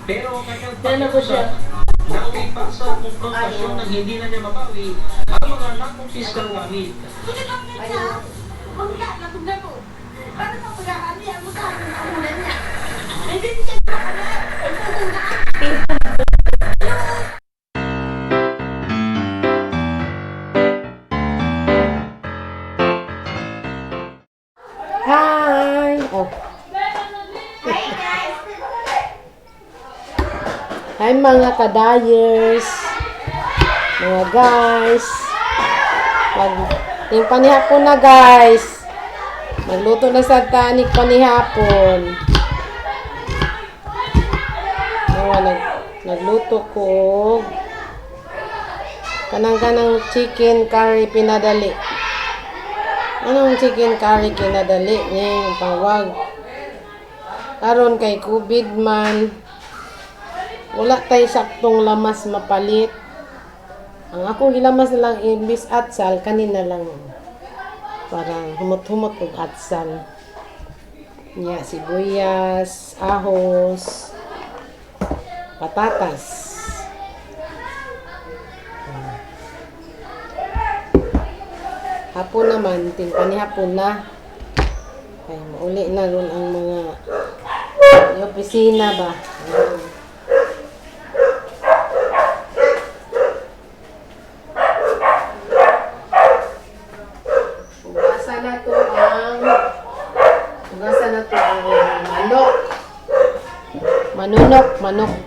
Pero kanyang Dala ko siya. nauwi pa sa konfrontasyon ng hindi na niya mabawi ang mga nakumpiskang gamit. Hi! Oh. Hi mga kadayers, mga guys. Yung panihapon na guys. Nagluto na sa tanik panihapon. Nagluto ko kanang chicken curry pinadali. Anong chicken curry pinadali? Yung pangwag. Karon kay COVID man. Wala tayo saktong lamas mapalit. Ang akong gilamas na lang imbis atsal, kanina lang. Parang humot-humot og atsal. Nya, sibuyas, ahos, patatas. Hapon naman, panihapon na. Ay, mauli na ron ang mga opisina ba. Manok.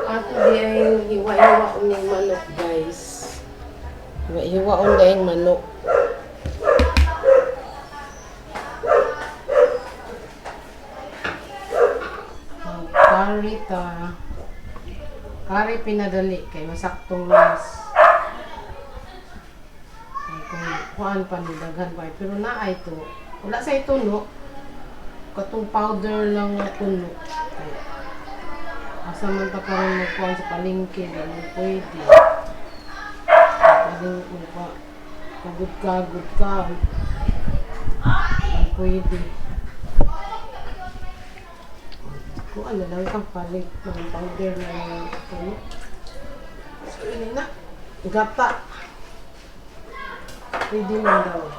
Ato di ay hiwa-hiwa uning manok guys. Hiwa-hiwa uning manok. Curry pinadali kay masaktong lamas. Kung kuan pa ni daghan pa pero naay to. Wala sa ito no. Katong powder lang na puno. Asa man ta karon magkuan sa palengke, ano pwede. Pwede mo pa kagud ka. Pwede. Kung ano lang kang palit ng powder na puno. So, ini na. Gata. Pwede mo daw.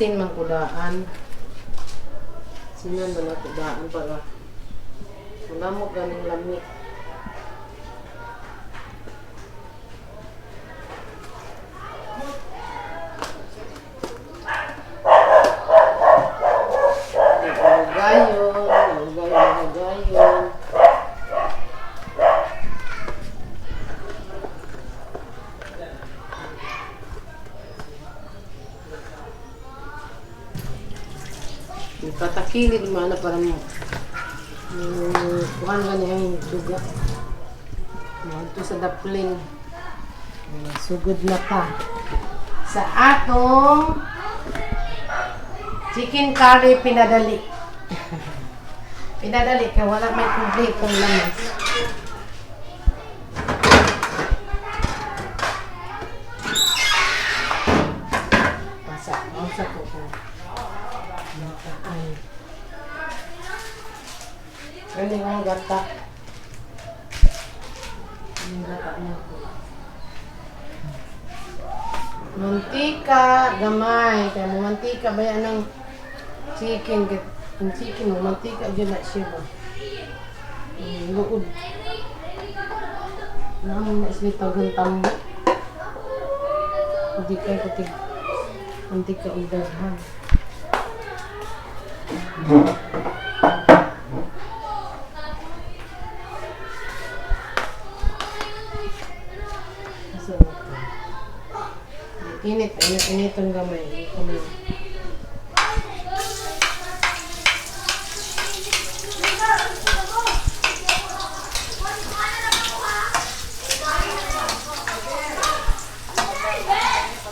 asin man kudaan. Sinan man na kudaan para wala mo ganing lamig. Gayon. Katakilid mana para mo kuhan ka niya yung duga. Ito sa daplin. Sugod na pa. Sa atong chicken curry pinadali. Pinadali ka, wala may completong lamas. Pasa ko po. Nataan. Galing ang gata. Ang gata niya po. Mantika, gamay. Kaya mantika ba yan ng chicken? Ang chicken mo, mantika dyan na siya ba? Luod. Naman na isli tagang tambo. Hindi kayo katig mantika udaghan. Init ang gamay.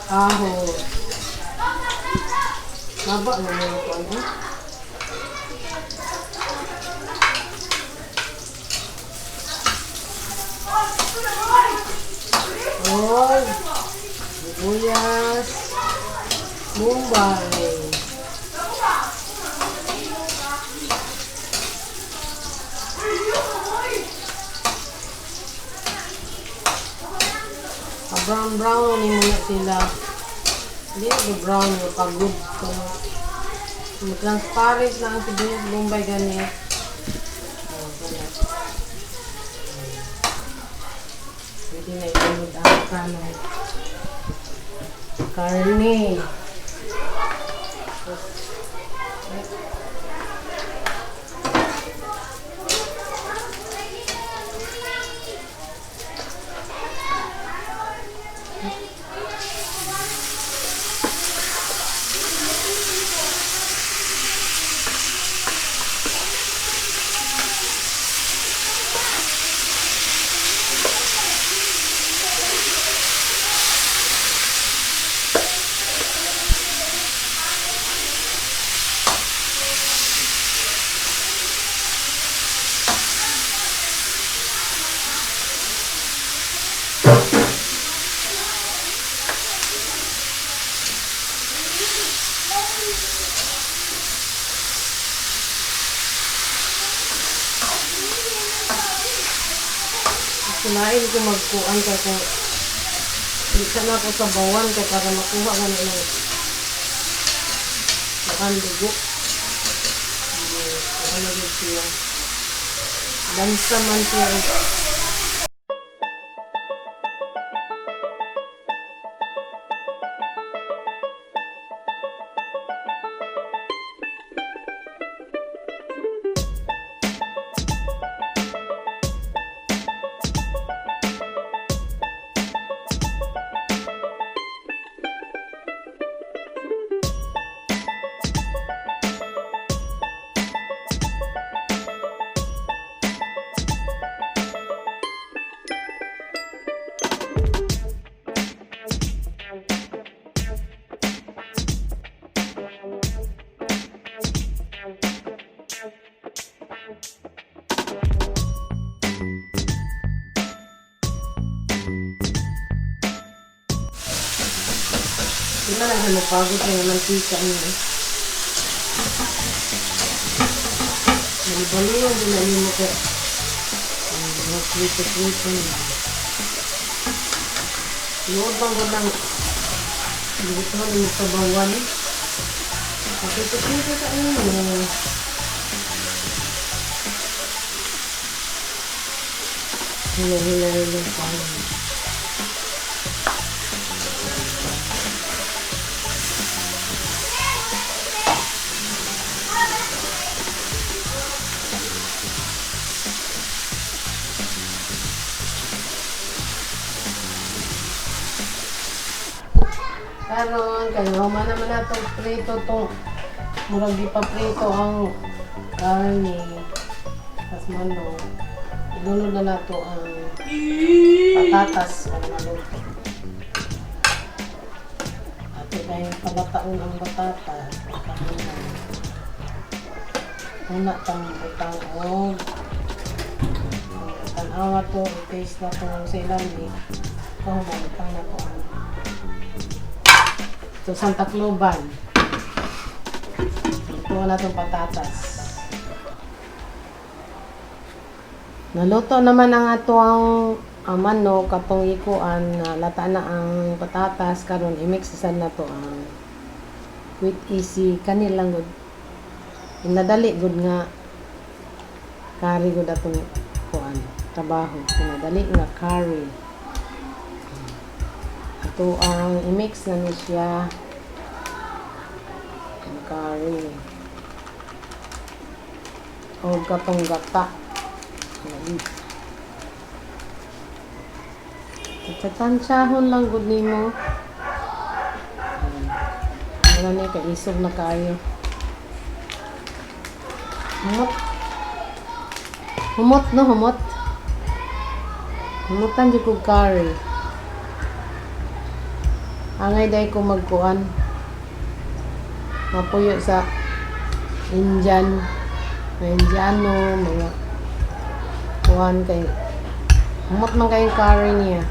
Aho. Maba naman ito ano? Oh, sibuyas, Mumbai. Brown ni muna sila. Hindi brown yung pagod. Transparent na ang sibuyas Mumbai ganit. Pwede na itunod ang kanon. Karne. Kunain ko magkuan kaya kung isa na ako sa bawan kaya para makuha ka na ng makandugo. Makandugo siya. Lansa man siya. Hindi na lang mapagod yung mantika niya. Bali-bali yung dinali mo ka. Mag-krito-krito niya. Lood bang ko lang. Luto mo sa bawal. Ito sa inyo. Hila-hila tayo. Karon kaya human naman nato prito to. Murag di pa prito ang karne. Tas manok. Ilunod na nato ang patatas para maluto. At kaya palataon ang patatas. Una tang butang og tanawa to, i-taste na to sa ilalim. Kahuman, tang na to ang ito Santa Cloban. Ito na itong patatas. Naluto naman ang atong manok katong ikuan na lata na ang patatas karon i-mix na to ang quick easy kanilang good. Pinadali good nga curry good atong kuan trabaho. Pinadali nga curry. Ito ang i-mix na ni siya ang curry o katong gata. Tatansyahon lang good nimo. Wala ni kaisog na kayo. Humot no humot. Humutan di ko curry. Angay day ko magkuan. Mapuyo sa Indiano, mga kuan kay humot man kayong curry niya.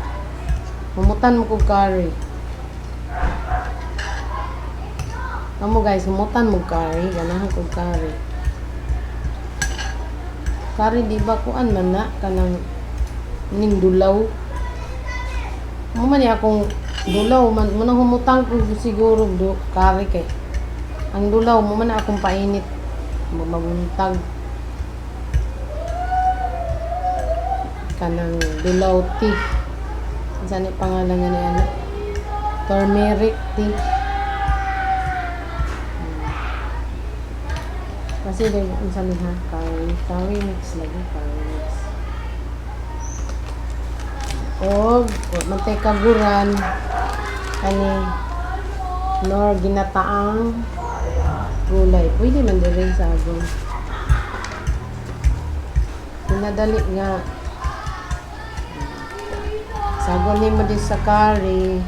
Humutan mo ko curry. Amo guys, humutan mo curry, ganahan ko curry. Curry di ba kuan man na kanang ning dulaw. Mo man ya akong dulaw man mo nang humutang ko siguro do curry kay. Ang dulaw mo man akong painit. Mabuntag. Kanang dulaw tea. Saan yung pangalan nga niya? Turmeric tea. Kasi dahil ang salihan, curry mix lagi, curry mix. O, mantika guran, kani, nor ginataang gulay. Pwede man din sa agong. Pinadali nga. Sagon mo din sa curry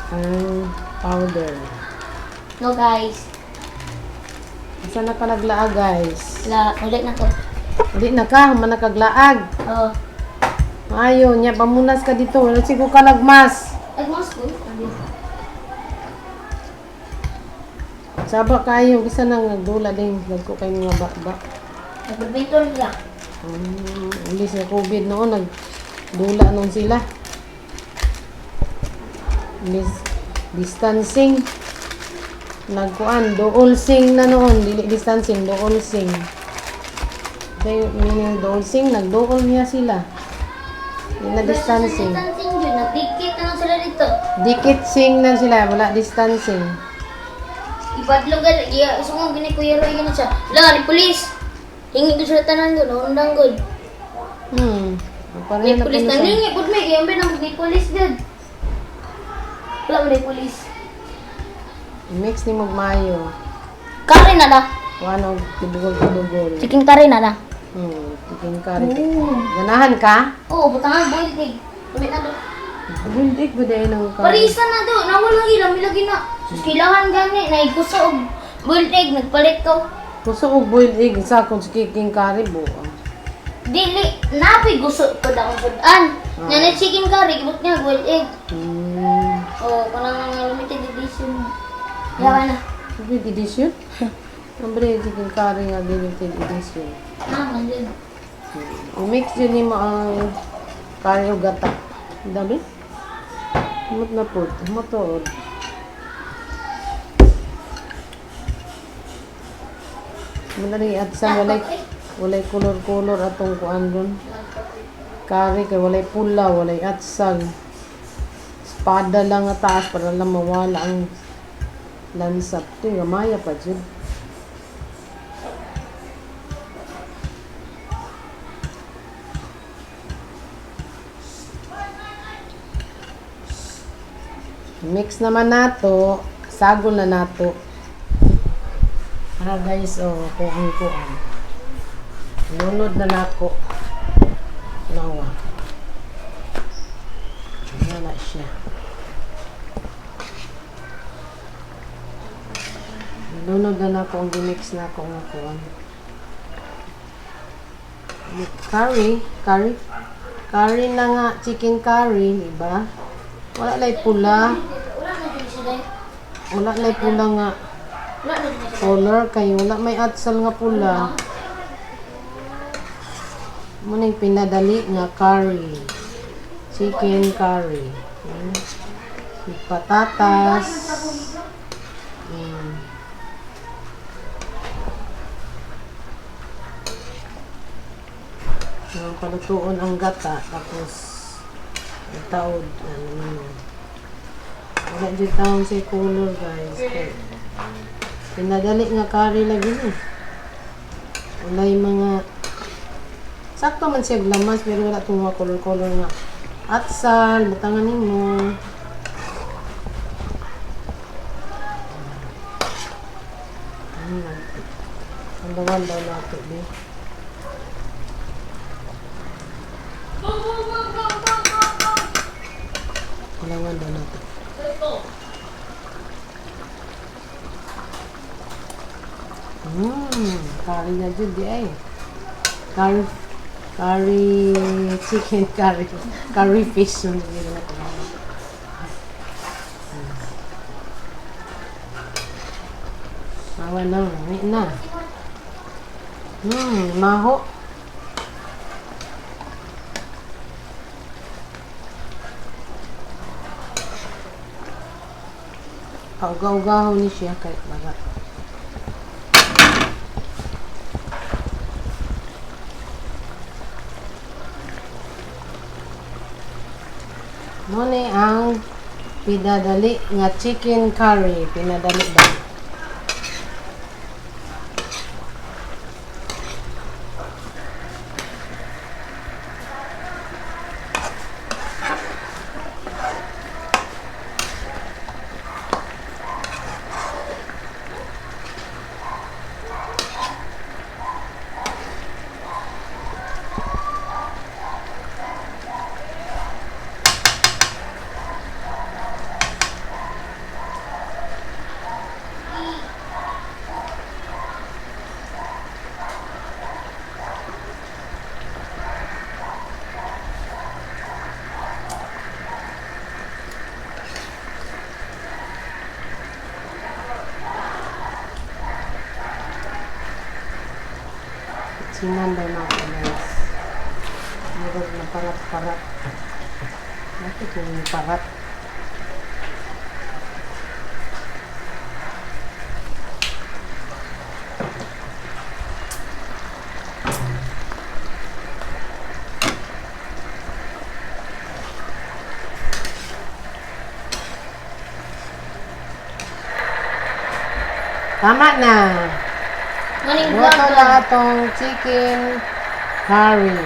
ang powder. No guys. Asa na ka naglaag guys? Ulit na ko. Ulit na ka, man nakaglaag. Oo. Ayaw niya, pamunas ka dito. Wala sigo ka nagmas. Nagmas ko? Saba kayo, kasi nang nagdula din. Nagko kayo mga bakba. Nagbibintol lang. Ulis na COVID noon, nagdula noon sila. Distancing. Nagkuan, dool sing na noon. Dili distancing, dool sing. Kaya meaning dool sing, nagdool niya sila. Hindi na distancing. Distancing yun. Nagdikit na lang sila dito. Dikit sing na sila, wala distancing. Ibadlong gali. Gusto mo ginikuya ro yun siya. Wala, ni polis. Hingi doon sila tanan doon. Naundang good. Pareho Ni na polis na pulisan. ningi. Good may gayambe na ni polis din. Wala mo ni polis. Mix ni magmayo. Kari na na. Wano, tibugol-tibugol. Chicken curry na na. Chicken curry. Ganahan ka? Oo, butangan boiled egg. Tumit na doon. Bundik ba dahil ng curry? Parisa na doon. Nawala ilang milagi na. Sus kilahan gani. Naigusa og boiled egg. Nagpalit ko. Gusto ko boiled egg sa kung chicken curry bo. Dili. Napoy gusto ko na akong sudan. Nga na chicken curry. Gibot niya boiled egg. Oo, kanang limited edition. Yawa na. Limited edition? Nambre chicken curry nga limited edition. Ganyan. I-mix yun ni mo ang curry o gata. Dami? Humot na po. Humot to. Madali at sa walay color-color atong kuan ron. Kari kay walay pula, walay atsal. Espada lang nga taas para lang mawala ang lansap. Ito yung maya pa dyan. Mix naman nato, sagol na nato. Guys, kuan. Lunod na nako. Nawa. Ayan na siya. Lunod na nako ang gimix na ako nga kuan. Curry na nga, chicken curry, diba? Wala lay pula. Wala lay pula nga color kayo. Wala may atsal nga pula. Muna yung pinadali nga curry. Chicken curry. Patatas. Palutuon ang gata. Tapos taod. Wala dyan taon sa color guys. Pinadali nga curry lagi eh. Wala yung mga sakto man siya lamas pero wala itong mga color-color nga atsal, butangan mo. Ang bawal daw nato eh. Kailangan daw natin. Curry na dyan di ay. Curry chicken curry. Curry fish. Mawa na. May na. Maho. Paugaw-ugaw ni siya kahit baga. Muna ang pinadali nga chicken curry. Pinadali ba? Sinan daw natin guys. Meron na parat-parat. Bakit yung parat? Tama na. Luto na itong chicken curry.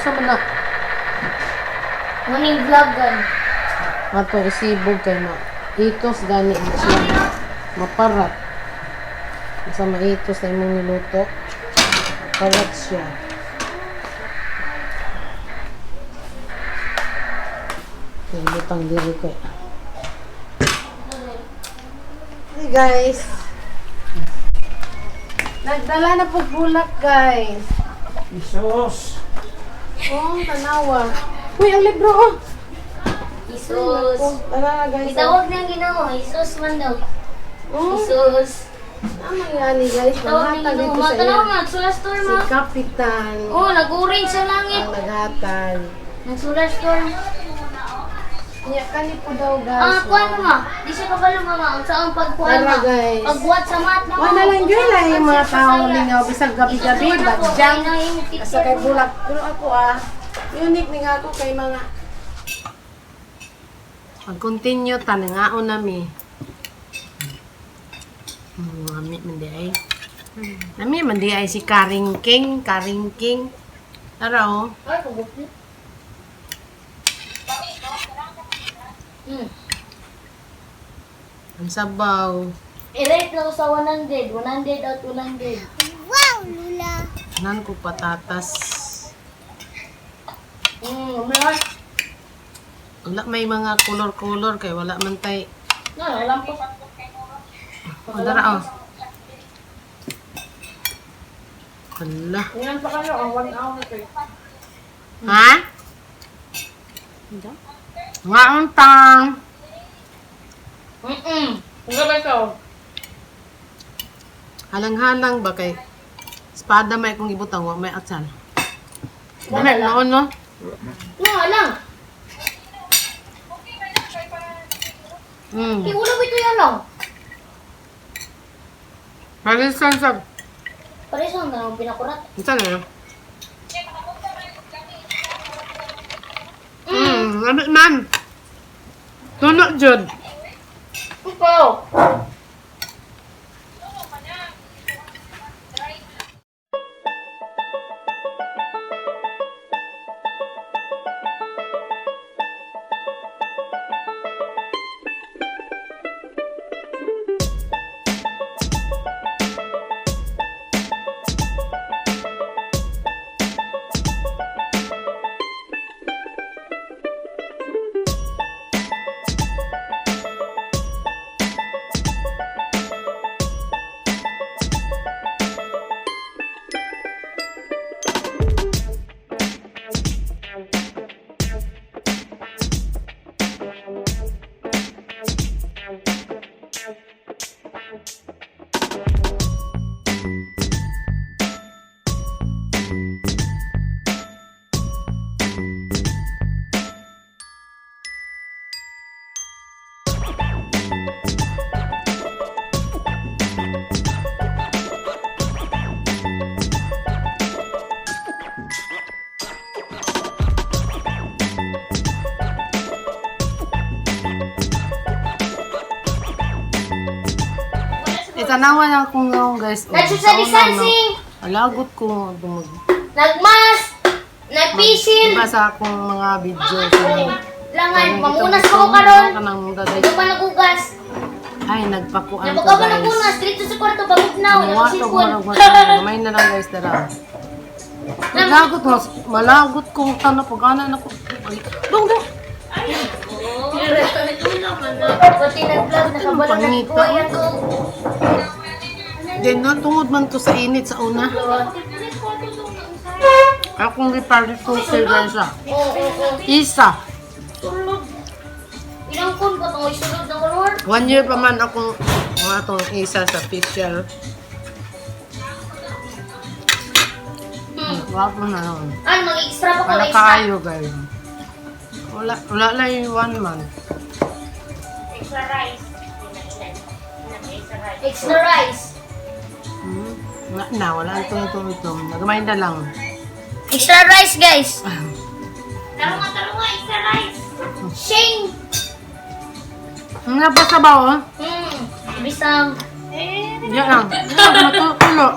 Sama na. Maning vlogan. Ato isibog kay ma. Itos gani siya. Maparat. Sa maitos na imong niluto. Maparat siya. Lutang diri ko. Hey guys. Nagdala na po bulak guys. Isos! Oh, tanawa. Uy, ang libro oh. Isus. Tara na guys. Itawag niya ginawa. Isus man daw. Oh, Isus. naman yan guys. Itawag niya Maghatag dito ginawa. sa Matanaw iya. nga. Sulas store Si ma. Kapitan. Oh, nag-orange sa langit. Ang naghatag. Nagsulas store. Iya, kanip po daw, guys. Kuha mo di siya kabalo mama. Ang saan pagkuha Tara, guys. Pagbuhat sa mat na Wala lang yun lang yung mga tao lingaw. Bisag gabi-gabi, badyang. Asa kay bulag. Pero ako unique ni nga ako kay mga mag-continue tanangaon nami. Nami mandi ay. Nami mandi ay si Karing King. Tara oh. Ay, pagbuhat. Ang sabaw. I-rate lang sa 100. 100 out 100. Wow, Lola. Nan ko patatas. Umihan. Wala may mga color kay wala man tay. Alam po. Dara oh. Hala. Ilan pa kayo? 1 hour kayo. Ha? Nga untang. Ang gabay ka. Halang-halang ba kay espada may kung ibutang wa may atsal. Dali noon no. Lang. Ulo ba ito yan lang? Palisan sa Paresan na ang pinakurat. Ito na. Ano man? Tunok jud. Ikaw. Tanawan ako ngayon guys. Nagsasali-sansing. Alagot ko dumag. Nagmas. Nagpisil. Diba sa akong mga video. Langan. Mamunas ko karon. Daday. Ito pa nagugas. Ay, nagpakuan ko Nabaga pa guys. nagunas. Dito sa kwarto. Pagugnaw. Nagsipon. Gamay na lang guys, tara. Malagot mo. Malagot kong tanong pag-anan ako. Dong. Pati nag-vlog. Nakabala na Pangita. ko. Ayan ko. Then, no, tungod man to sa init sa una. Akong ipalit ko sa guys Isa. Tulog. Ilang kun ba itong isulod ng kolor? 1 year pa man akong mga itong isa sa facial. Wala mo na nun. Ano, mag-extra pa ko Wala extra? kayo guys. Wala lang yung 1 month. Extra rice. Extra rice. Wala itong. Nagamay na lang. Extra rice, guys. Tarunga, extra rice. Shane. Ang nabasa ba oh? Bisang. Yan lang. Matutulo.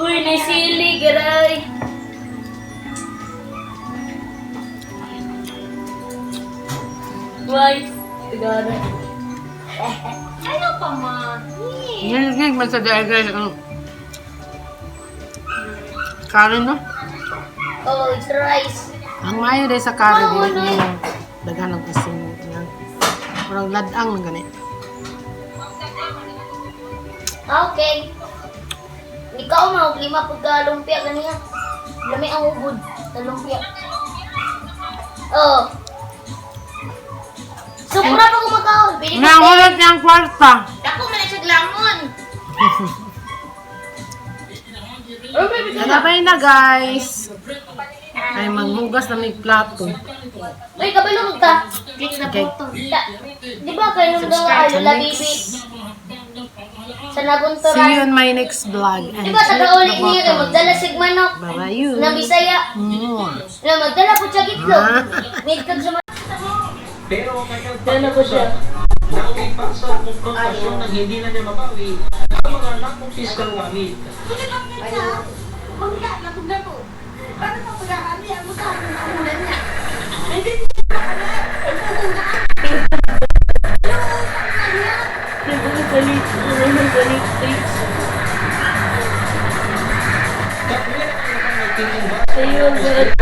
Uy, naisili, garay. Why? Tigara. Ano pa man? Nilgig man sa dahil guys. Karen no? Oh, extra rice. Ang mayo dahil sa karen din yung daghan ng asin. Parang ladang na ganit. Okay. Ikaw mo, 5 pagka lumpia ganiya. Lami ang ubod sa lumpia. Oh. Sukra pa kumakaon. Pili ka. Nangulat niyang kwarta. Dako man siya glamon. Nalabay na guys. Ay, manghugas na may plato. Uy, kabalo ka. Click na Okay. po. Di ba kayo nung daw Lola Daday? Sa See you nabunturan. in my next vlog. Di ba taga-uli niya kayo magdala sigmanok Bye-bye. na Bisaya? Na magdala po siya gitlog. Midkag sa Pero kapag Dala ko siya. nauwi pa sa konfrontasyon ng hindi na niya mabawi, ang mga anak mong fiskal gamit. Sa'yo, God.